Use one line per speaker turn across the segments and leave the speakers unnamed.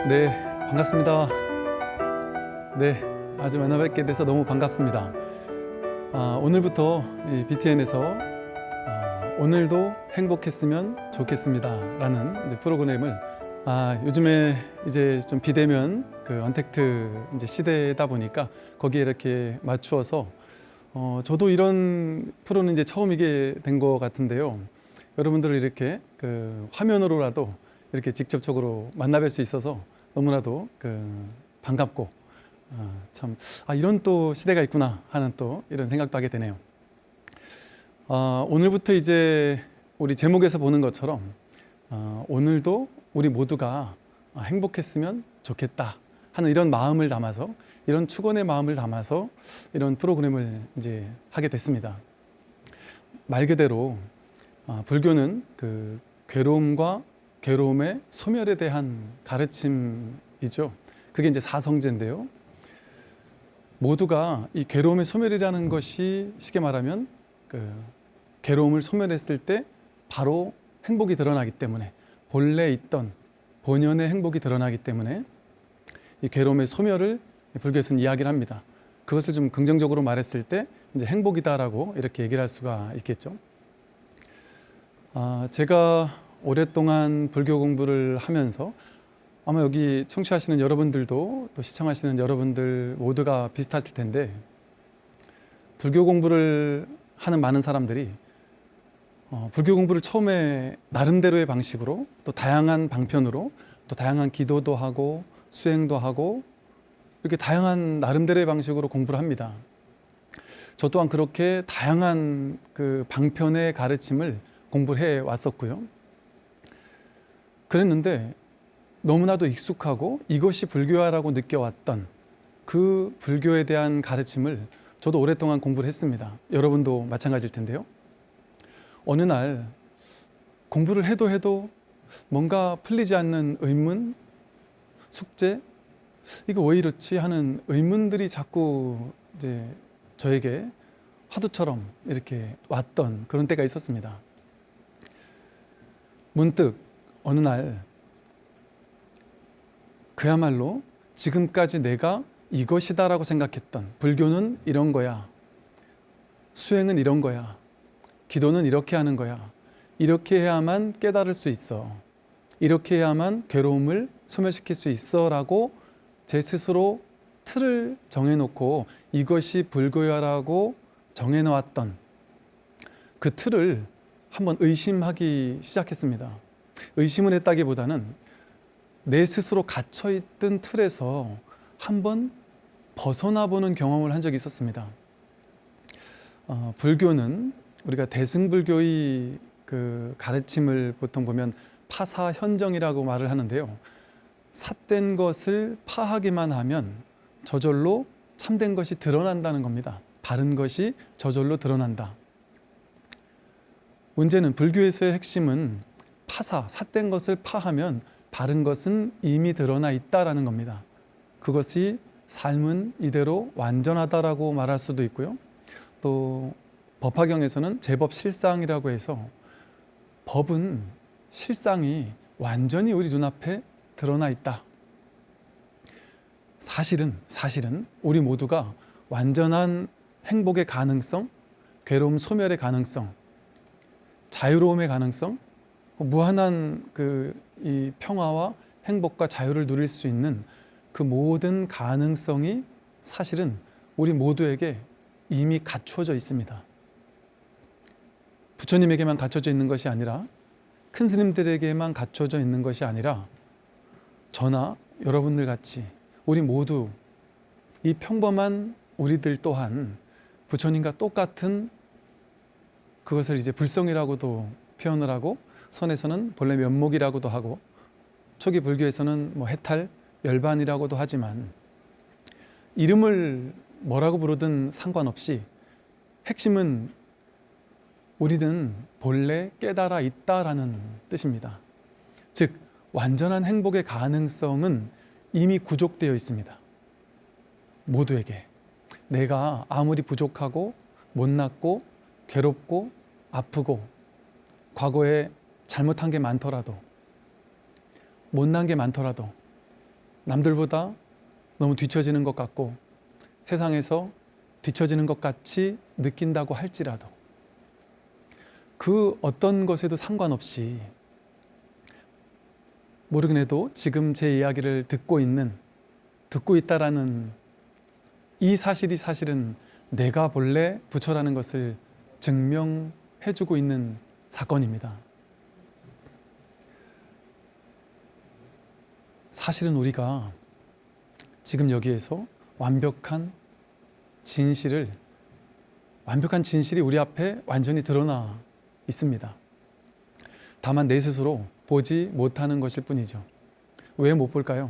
네, 반갑습니다. 네, 아주 만나 뵙게 돼서 너무 반갑습니다. 오늘부터 이 BTN에서 오늘도 행복했으면 좋겠습니다 라는 이제 프로그램을 요즘에 이제 좀 비대면 그 언택트 이제 시대다 보니까 거기에 이렇게 맞추어서 저도 이런 프로는 이제 처음이게 된 것 같은데요. 여러분들을 이렇게 그 화면으로라도 이렇게 직접적으로 만나뵐 수 있어서 너무나도 반갑고 참 이런 또 시대가 있구나 하는 또 이런 생각도 하게 되네요. 오늘부터 이제 우리 제목에서 보는 것처럼 오늘도 우리 모두가 행복했으면 좋겠다 하는 이런 마음을 담아서, 이런 축원의 마음을 담아서 이런 프로그램을 이제 하게 됐습니다. 말 그대로 불교는 그 괴로움과 괴로움의 소멸에 대한 가르침이죠. 그게 이제 사성제인데요. 모두가 이 괴로움의 소멸이라는 것이 쉽게 말하면 그 괴로움을 소멸했을 때 바로 행복이 드러나기 때문에, 본래 있던 본연의 행복이 드러나기 때문에 이 괴로움의 소멸을 불교에서는 이야기를 합니다. 그것을 좀 긍정적으로 말했을 때 이제 행복이다라고 이렇게 얘기를 할 수가 있겠죠. 제가 오랫동안 불교 공부를 하면서 아마 여기 청취하시는 여러분들도 또 시청하시는 여러분들 모두가 비슷하실 텐데, 불교 공부를 하는 많은 사람들이 불교 공부를 처음에 나름대로의 방식으로, 또 다양한 방편으로, 또 다양한 기도도 하고 수행도 하고 이렇게 다양한 나름대로의 방식으로 공부를 합니다. 저 또한 그렇게 다양한 그 방편의 가르침을 공부를 해 왔었고요. 그랬는데 너무나도 익숙하고 이것이 불교야라고 느껴왔던 그 불교에 대한 가르침을 저도 오랫동안 공부를 했습니다. 여러분도 마찬가지일 텐데요. 어느 날 공부를 해도 뭔가 풀리지 않는 의문, 숙제, 이거 왜 이렇지 하는 의문들이 자꾸 이제 저에게 화두처럼 이렇게 왔던 그런 때가 있었습니다. 문득 어느 날 그야말로 지금까지 내가 이것이다라고 생각했던 불교는 이런 거야, 수행은 이런 거야, 기도는 이렇게 하는 거야, 이렇게 해야만 깨달을 수 있어, 이렇게 해야만 괴로움을 소멸시킬 수 있어 라고 제 스스로 틀을 정해놓고 이것이 불교야라고 정해놓았던 그 틀을 한번 의심하기 시작했습니다. 의심을 했다기보다는 내 스스로 갇혀있던 틀에서 한번 벗어나보는 경험을 한 적이 있었습니다. 불교는 우리가 대승불교의 그 가르침을 보통 보면 파사현정이라고 말을 하는데요. 삿된 것을 파하기만 하면 저절로 참된 것이 드러난다는 겁니다. 바른 것이 저절로 드러난다. 문제는 불교에서의 핵심은 삿된 것을 파하면 바른 것은 이미 드러나 있다라는 겁니다. 그것이 삶은 이대로 완전하다라고 말할 수도 있고요. 또 법화경에서는 제법실상이라고 해서 법은 실상이 완전히 우리 눈앞에 드러나 있다. 사실은 우리 모두가 완전한 행복의 가능성, 괴로움 소멸의 가능성, 자유로움의 가능성, 무한한 이 평화와 행복과 자유를 누릴 수 있는 그 모든 가능성이 사실은 우리 모두에게 이미 갖추어져 있습니다. 부처님에게만 갖춰져 있는 것이 아니라, 큰 스님들에게만 갖춰져 있는 것이 아니라 저나 여러분들 같이 우리 모두, 이 평범한 우리들 또한 부처님과 똑같은, 그것을 이제 불성이라고도 표현을 하고, 선에서는 본래 면목이라고도 하고, 초기 불교에서는 해탈, 열반이라고도 하지만, 이름을 뭐라고 부르든 상관없이 핵심은 우리는 본래 깨달아 있다라는 뜻입니다. 즉 완전한 행복의 가능성은 이미 구족되어 있습니다. 모두에게. 내가 아무리 부족하고 못났고 괴롭고 아프고 과거에 잘못한 게 많더라도, 못난 게 많더라도 남들보다 너무 뒤처지는 것 같고 세상에서 뒤처지는 것 같이 느낀다고 할지라도 그 어떤 것에도 상관없이 모르긴 해도 지금 제 이야기를 듣고 있다라는 이 사실이 사실은 내가 본래 부처라는 것을 증명해주고 있는 사건입니다. 사실은 우리가 지금 여기에서 완벽한 진실이 우리 앞에 완전히 드러나 있습니다. 다만 내 스스로 보지 못하는 것일 뿐이죠. 왜 못 볼까요?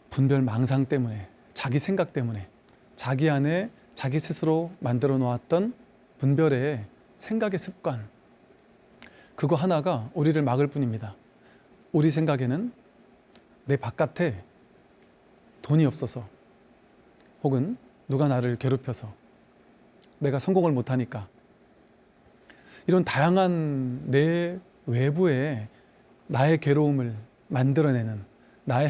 분별 망상 때문에, 자기 생각 때문에, 자기 안에 자기 스스로 만들어 놓았던 분별의 생각의 습관, 그거 하나가 우리를 막을 뿐입니다. 우리 생각에는 내 바깥에 돈이 없어서 혹은 누가 나를 괴롭혀서 내가 성공을 못하니까 이런 다양한 내 외부에 나의 괴로움을 만들어내는, 나의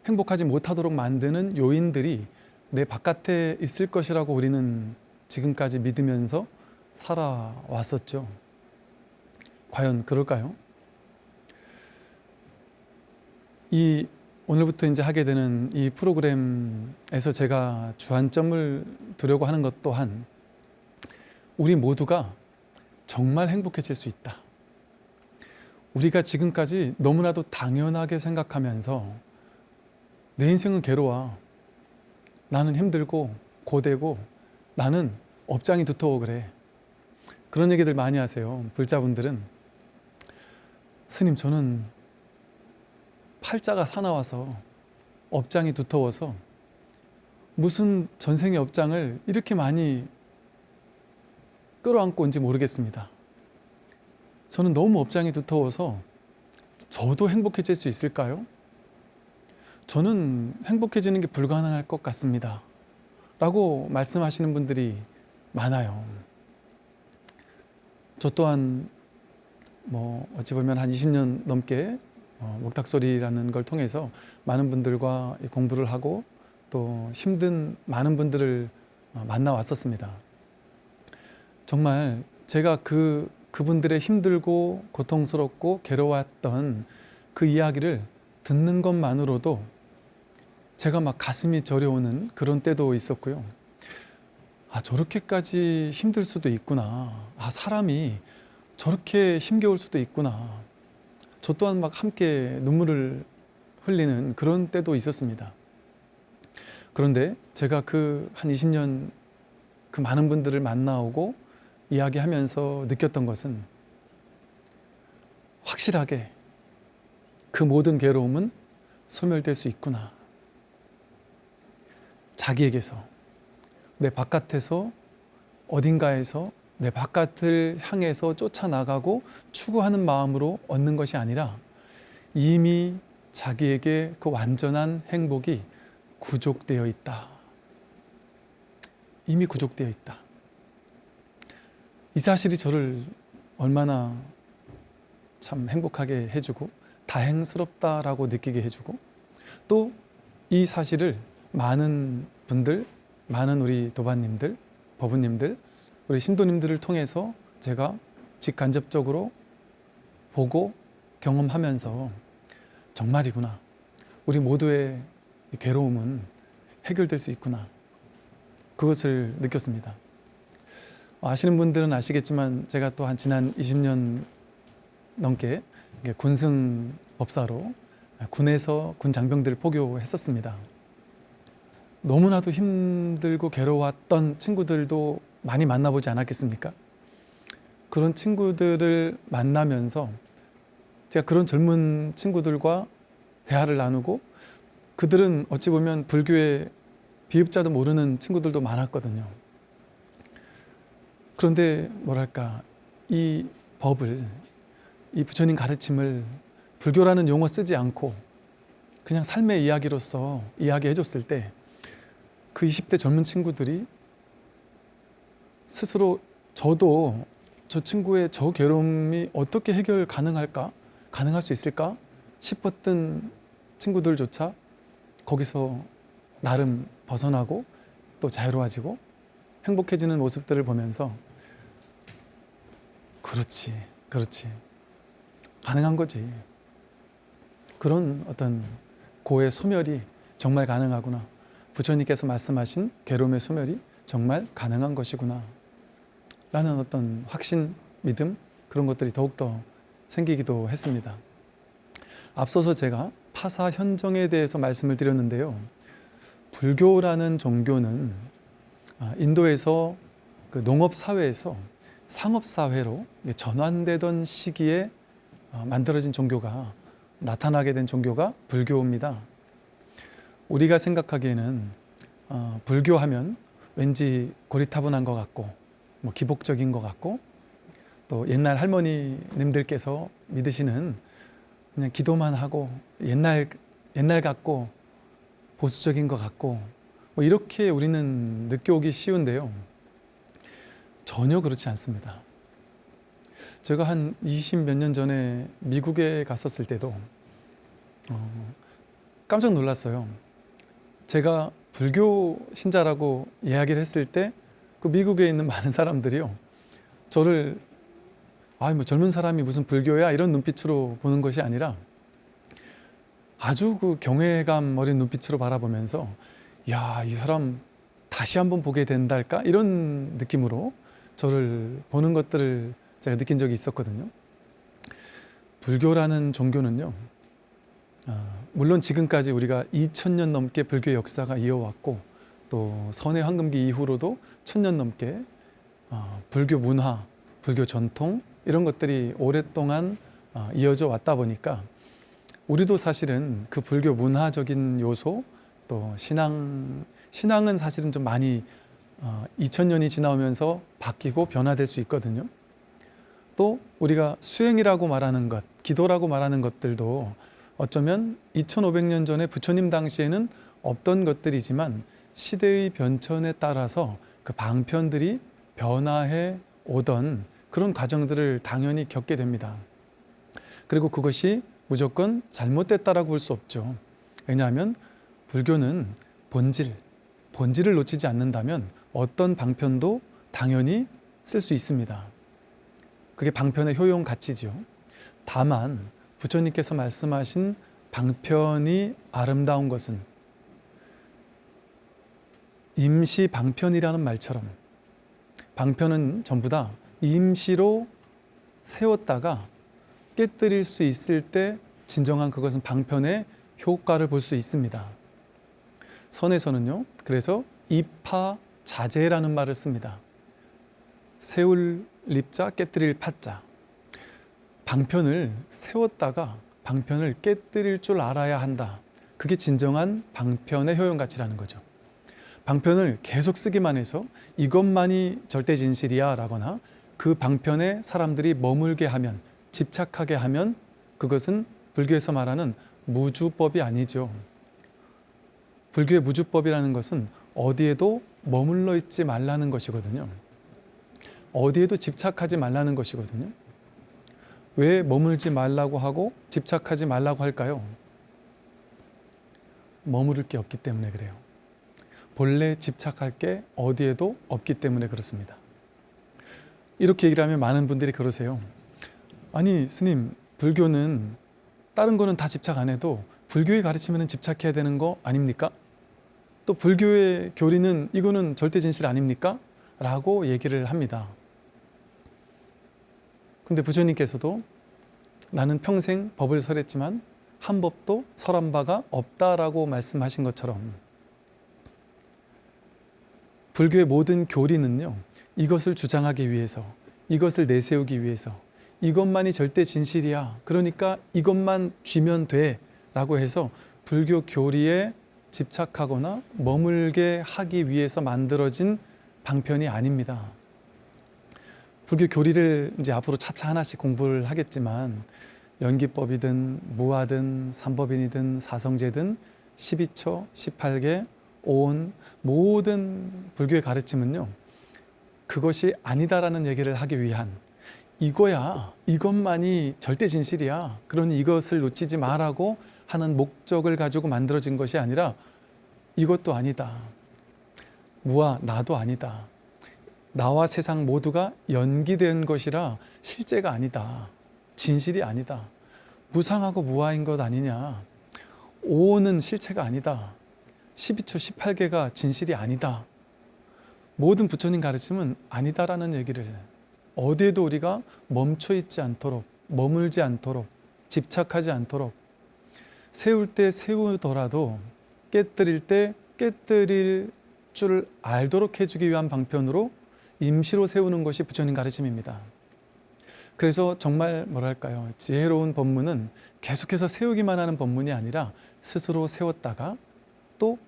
행복하지 못하도록 만드는 요인들이 내 바깥에 있을 것이라고 우리는 지금까지 믿으면서 살아왔었죠. 과연 그럴까요? 오늘부터 이제 하게 되는 이 프로그램에서 제가 주안점을 두려고 하는 것 또한 우리 모두가 정말 행복해질 수 있다. 우리가 지금까지 너무나도 당연하게 생각하면서 내 인생은 괴로워, 나는 힘들고 고되고 나는 업장이 두터워 그래, 그런 얘기들 많이 하세요. 불자분들은 스님, 저는 팔자가 사나워서 업장이 두터워서 무슨 전생의 업장을 이렇게 많이 끌어안고 온지 모르겠습니다. 저는 너무 업장이 두터워서 저도 행복해질 수 있을까요? 저는 행복해지는 게 불가능할 것 같습니다. 라고 말씀하시는 분들이 많아요. 저 또한 어찌 보면 한 20년 넘게 목탁소리라는 걸 통해서 많은 분들과 공부를 하고 또 힘든 많은 분들을 만나왔었습니다. 정말 제가 그분들의 힘들고 고통스럽고 괴로웠던 그 이야기를 듣는 것만으로도 제가 막 가슴이 저려오는 그런 때도 있었고요. 저렇게까지 힘들 수도 있구나. 사람이 저렇게 힘겨울 수도 있구나. 저 또한 막 함께 눈물을 흘리는 그런 때도 있었습니다. 그런데 제가 한 20년 그 많은 분들을 만나오고 이야기하면서 느꼈던 것은 확실하게 그 모든 괴로움은 소멸될 수 있구나. 자기에게서, 내 바깥에서, 어딘가에서 내 바깥을 향해서 쫓아나가고 추구하는 마음으로 얻는 것이 아니라 이미 자기에게 그 완전한 행복이 구족되어 있다. 이미 구족되어 있다. 이 사실이 저를 얼마나 참 행복하게 해주고 다행스럽다라고 느끼게 해주고, 또 이 사실을 많은 분들, 많은 우리 도반님들, 법우님들, 우리 신도님들을 통해서 제가 직간접적으로 보고 경험하면서 정말이구나, 우리 모두의 괴로움은 해결될 수 있구나, 그것을 느꼈습니다. 아시는 분들은 아시겠지만 제가 또 지난 20년 넘게 군승 법사로 군에서 군 장병들을 포교했었습니다. 너무나도 힘들고 괴로웠던 친구들도 많이 만나보지 않았겠습니까? 그런 친구들을 만나면서 제가 그런 젊은 친구들과 대화를 나누고, 그들은 어찌 보면 불교의 비읍자도 모르는 친구들도 많았거든요. 그런데 이 법을, 이 부처님 가르침을 불교라는 용어 쓰지 않고 그냥 삶의 이야기로서 이야기해 줬을 때 그 20대 젊은 친구들이 스스로 저 친구의 저 괴로움이 어떻게 해결 가능할까? 가능할 수 있을까? 싶었던 친구들조차 거기서 나름 벗어나고 또 자유로워지고 행복해지는 모습들을 보면서 그렇지 가능한 거지. 그런 어떤 고의 소멸이 정말 가능하구나. 부처님께서 말씀하신 괴로움의 소멸이 정말 가능한 것이구나 라는 어떤 확신, 믿음, 그런 것들이 더욱더 생기기도 했습니다. 앞서서 제가 파사 현정에 대해서 말씀을 드렸는데요. 불교라는 종교는 인도에서 그 농업사회에서 상업사회로 전환되던 시기에 만들어진 종교가, 나타나게 된 종교가 불교입니다. 우리가 생각하기에는 불교하면 왠지 고리타분한 것 같고 뭐 기복적인 것 같고 또 옛날 할머니님들께서 믿으시는 그냥 기도만 하고 옛날 같고 보수적인 것 같고 뭐 이렇게 우리는 느껴오기 쉬운데요. 전혀 그렇지 않습니다. 제가 한 20 몇 년 전에 미국에 갔었을 때도 깜짝 놀랐어요. 제가 불교 신자라고 이야기를 했을 때 그 미국에 있는 많은 사람들이요, 저를 뭐 젊은 사람이 무슨 불교야 이런 눈빛으로 보는 것이 아니라 아주 그 경외감 어린 눈빛으로 바라보면서 야, 이 사람 다시 한번 보게 된달까 이런 느낌으로 저를 보는 것들을 제가 느낀 적이 있었거든요. 불교라는 종교는요, 물론 지금까지 우리가 2000년 넘게 불교의 역사가 이어왔고 또 선해 황금기 이후로도 1000년 넘게 불교 문화, 불교 전통 이런 것들이 오랫동안 이어져 왔다 보니까 우리도 사실은 그 불교 문화적인 요소 또 신앙은 사실은 좀 많이 2000년이 지나오면서 바뀌고 변화될 수 있거든요. 또 우리가 수행이라고 말하는 것, 기도라고 말하는 것들도 어쩌면 2500년 전에 부처님 당시에는 없던 것들이지만 시대의 변천에 따라서 그 방편들이 변화해 오던 그런 과정들을 당연히 겪게 됩니다. 그리고 그것이 무조건 잘못됐다라고 볼 수 없죠. 왜냐하면 불교는 본질을 놓치지 않는다면 어떤 방편도 당연히 쓸 수 있습니다. 그게 방편의 효용 가치지요. 다만 부처님께서 말씀하신 방편이 아름다운 것은 임시 방편이라는 말처럼 방편은 전부 다 임시로 세웠다가 깨뜨릴 수 있을 때 진정한 그것은 방편의 효과를 볼 수 있습니다. 선에서는요, 그래서 이파자재라는 말을 씁니다. 세울 립자, 깨뜨릴 파자. 방편을 세웠다가 방편을 깨뜨릴 줄 알아야 한다. 그게 진정한 방편의 효용가치라는 거죠. 방편을 계속 쓰기만 해서 이것만이 절대 진실이야 라거나 그 방편에 사람들이 머물게 하면, 집착하게 하면 그것은 불교에서 말하는 무주법이 아니죠. 불교의 무주법이라는 것은 어디에도 머물러 있지 말라는 것이거든요. 어디에도 집착하지 말라는 것이거든요. 왜 머물지 말라고 하고 집착하지 말라고 할까요? 머무를 게 없기 때문에 그래요. 본래 집착할 게 어디에도 없기 때문에 그렇습니다. 이렇게 얘기를 하면 많은 분들이 그러세요. 아니 스님, 불교는 다른 거는 다 집착 안 해도 불교에 가르치면 집착해야 되는 거 아닙니까? 또 불교의 교리는 이거는 절대 진실 아닙니까? 라고 얘기를 합니다. 근데 부처님께서도 나는 평생 법을 설했지만 한 법도 설한 바가 없다라고 말씀하신 것처럼 불교의 모든 교리는요, 이것을 주장하기 위해서, 이것을 내세우기 위해서, 이것만이 절대 진실이야, 그러니까 이것만 쥐면 돼 라고 해서 불교 교리에 집착하거나 머물게 하기 위해서 만들어진 방편이 아닙니다. 불교 교리를 이제 앞으로 차차 하나씩 공부를 하겠지만 연기법이든 무아든 삼법인이든 사성제든 12처, 18개, 오온 모든 불교의 가르침은요, 그것이 아니다라는 얘기를 하기 위한, 이거야, 이것만이 절대 진실이야, 그러니 이것을 놓치지 말라고 하는 목적을 가지고 만들어진 것이 아니라 이것도 아니다, 무와 나도 아니다, 나와 세상 모두가 연기된 것이라 실제가 아니다, 진실이 아니다, 무상하고 무아인 것 아니냐, 오는 실체가 아니다, 12초 18개가 진실이 아니다, 모든 부처님 가르침은 아니다라는 얘기를, 어디에도 우리가 멈춰 있지 않도록, 머물지 않도록, 집착하지 않도록, 세울 때 세우더라도 깨뜨릴 때 깨뜨릴 줄 알도록 해주기 위한 방편으로 임시로 세우는 것이 부처님 가르침입니다. 그래서 정말 뭐랄까요, 지혜로운 법문은 계속해서 세우기만 하는 법문이 아니라 스스로 세웠다가 또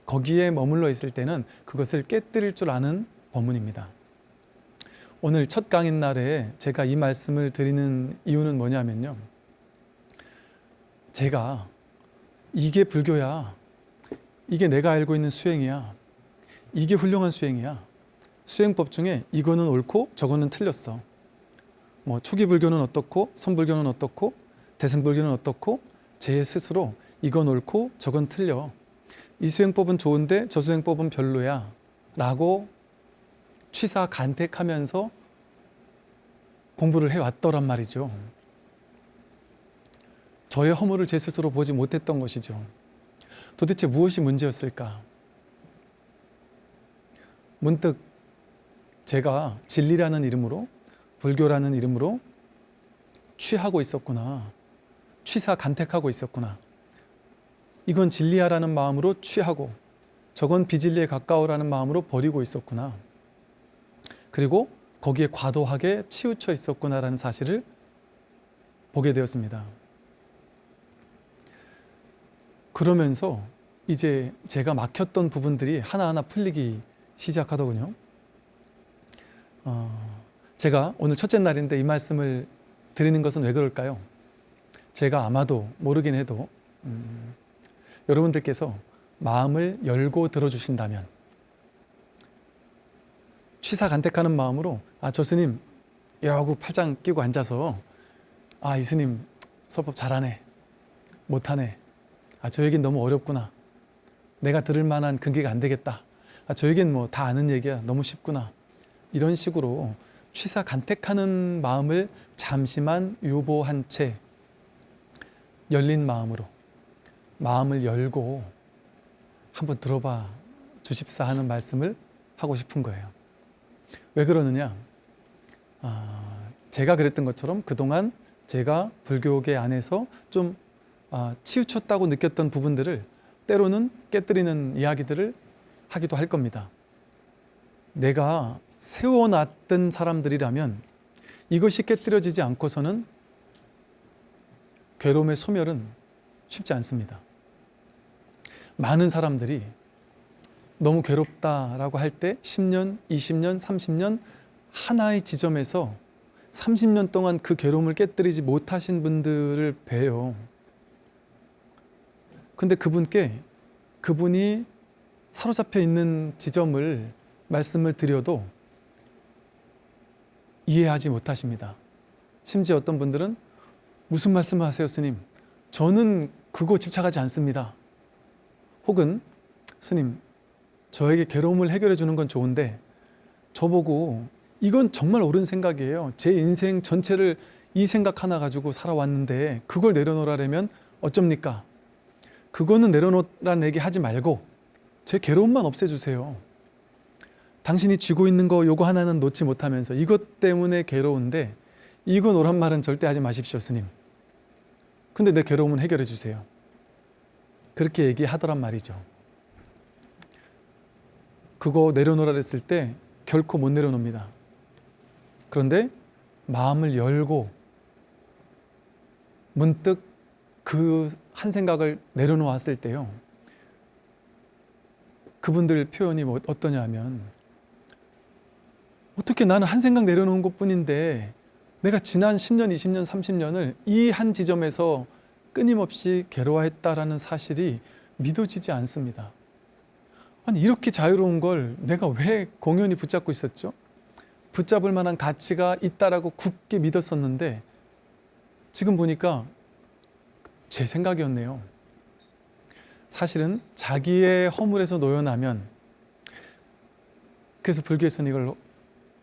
거기에 머물러 있을 때는 그것을 깨뜨릴 줄 아는 법문입니다. 오늘 첫 강의 날에 제가 이 말씀을 드리는 이유는 뭐냐면요, 제가 이게 불교야, 이게 내가 알고 있는 수행이야, 이게 훌륭한 수행이야, 수행법 중에 이거는 옳고 저거는 틀렸어, 뭐 초기 불교는 어떻고 선불교는 어떻고 대승불교는 어떻고, 제 스스로 이건 옳고 저건 틀려, 이 수행법은 좋은데 저 수행법은 별로야 라고 취사간택하면서 공부를 해왔더란 말이죠. 저의 허물을 제 스스로 보지 못했던 것이죠. 도대체 무엇이 문제였을까? 문득 제가 진리라는 이름으로, 불교라는 이름으로 취하고 있었구나, 취사간택하고 있었구나, 이건 진리야라는 마음으로 취하고 저건 비진리에 가까우라는 마음으로 버리고 있었구나, 그리고 거기에 과도하게 치우쳐 있었구나라는 사실을 보게 되었습니다. 그러면서 이제 제가 막혔던 부분들이 하나하나 풀리기 시작하더군요. 제가 오늘 첫째 날인데 이 말씀을 드리는 것은 왜 그럴까요? 제가 아마도 모르긴 해도 여러분들께서 마음을 열고 들어주신다면, 취사간택하는 마음으로 저 스님 이러고 팔짱 끼고 앉아서 이 스님 설법 잘하네, 못하네, 저에겐 너무 어렵구나, 내가 들을 만한 근기가 안 되겠다, 저에겐 뭐 다 아는 얘기야, 너무 쉽구나, 이런 식으로 취사간택하는 마음을 잠시만 유보한 채 열린 마음으로, 마음을 열고 한번 들어봐 주십사 하는 말씀을 하고 싶은 거예요. 왜 그러느냐, 제가 그랬던 것처럼 그동안 제가 불교계 안에서 좀 치우쳤다고 느꼈던 부분들을 때로는 깨뜨리는 이야기들을 하기도 할 겁니다. 내가 세워놨던 사람들이라면 이것이 깨뜨려지지 않고서는 괴로움의 소멸은 쉽지 않습니다. 많은 사람들이 너무 괴롭다라고 할 때 10년, 20년, 30년 하나의 지점에서 30년 동안 그 괴로움을 깨뜨리지 못하신 분들을 봬요. 근데 그분이 사로잡혀 있는 지점을 말씀을 드려도 이해하지 못하십니다. 심지어 어떤 분들은 무슨 말씀을 하세요, 스님? 저는 그거 집착하지 않습니다. 혹은 스님, 저에게 괴로움을 해결해 주는 건 좋은데 저보고 이건 정말 옳은 생각이에요, 제 인생 전체를 이 생각 하나 가지고 살아왔는데 그걸 내려놓으라면 어쩝니까? 그거는 내려놓으라는 얘기 하지 말고 제 괴로움만 없애주세요. 당신이 쥐고 있는 거 요거 하나는 놓지 못하면서 이것 때문에 괴로운데 이거 놓으란 말은 절대 하지 마십시오, 스님. 근데 내 괴로움은 해결해 주세요. 그렇게 얘기하더란 말이죠. 그거 내려놓으라 했을 때 결코 못 내려놓습니다. 그런데 마음을 열고 문득 그 한 생각을 내려놓았을 때요, 그분들 표현이 어떠냐 하면, 어떻게 나는 한 생각 내려놓은 것뿐인데 내가 지난 10년, 20년, 30년을 이 한 지점에서 끊임없이 괴로워했다라는 사실이 믿어지지 않습니다. 아니, 이렇게 자유로운 걸 내가 왜 공연히 붙잡고 있었죠? 붙잡을 만한 가치가 있다라고 굳게 믿었었는데 지금 보니까 제 생각이었네요. 사실은 자기의 허물에서 놓여나면, 그래서 불교에서는 이걸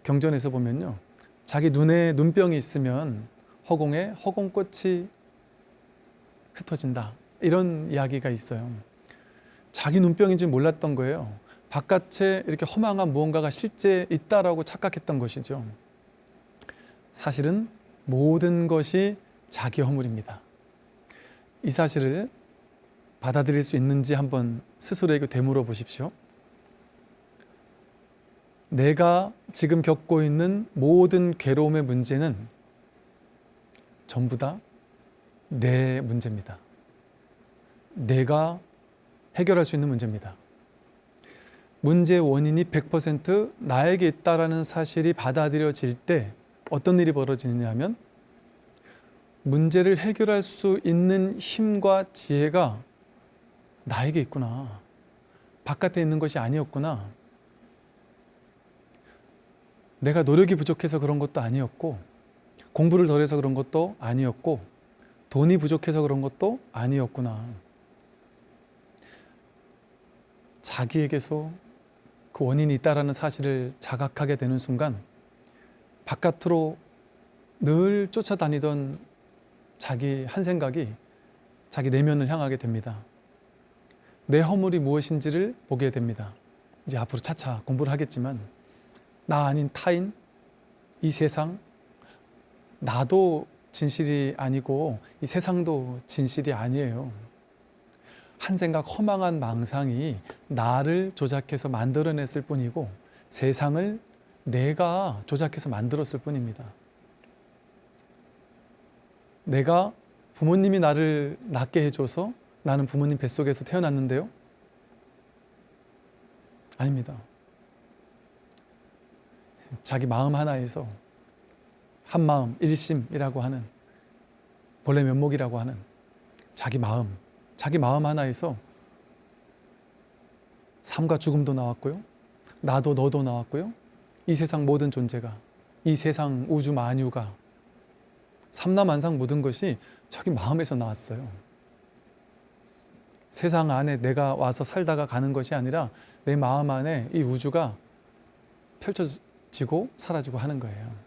경전에서 보면요, 자기 눈에 눈병이 있으면 허공에 허공꽃이 흩어진다, 이런 이야기가 있어요. 자기 눈병인 줄 몰랐던 거예요. 바깥에 이렇게 허망한 무언가가 실제 있다라고 착각했던 것이죠. 사실은 모든 것이 자기 허물입니다. 이 사실을 받아들일 수 있는지 한번 스스로에게 되물어 보십시오. 내가 지금 겪고 있는 모든 괴로움의 문제는 전부 다 내 문제입니다. 내가 해결할 수 있는 문제입니다. 문제의 원인이 100% 나에게 있다라는 사실이 받아들여질 때 어떤 일이 벌어지느냐 하면, 문제를 해결할 수 있는 힘과 지혜가 나에게 있구나. 바깥에 있는 것이 아니었구나. 내가 노력이 부족해서 그런 것도 아니었고, 공부를 덜해서 그런 것도 아니었고, 돈이 부족해서 그런 것도 아니었구나. 자기에게서 그 원인이 있다라는 사실을 자각하게 되는 순간, 바깥으로 늘 쫓아다니던 자기 한 생각이 자기 내면을 향하게 됩니다. 내 허물이 무엇인지를 보게 됩니다. 이제 앞으로 차차 공부를 하겠지만, 나 아닌 타인, 이 세상, 나도 진실이 아니고 이 세상도 진실이 아니에요. 한 생각 허망한 망상이 나를 조작해서 만들어냈을 뿐이고, 세상을 내가 조작해서 만들었을 뿐입니다. 내가 부모님이 나를 낳게 해줘서 나는 부모님 뱃속에서 태어났는데요? 아닙니다. 자기 마음 하나에서 한마음 일심이라고 하는, 본래 면목이라고 하는 자기 마음 하나에서 삶과 죽음도 나왔고요, 나도 너도 나왔고요, 이 세상 모든 존재가, 이 세상 우주 만유가, 삼라만상 모든 것이 자기 마음에서 나왔어요. 세상 안에 내가 와서 살다가 가는 것이 아니라 내 마음 안에 이 우주가 펼쳐지고 사라지고 하는 거예요.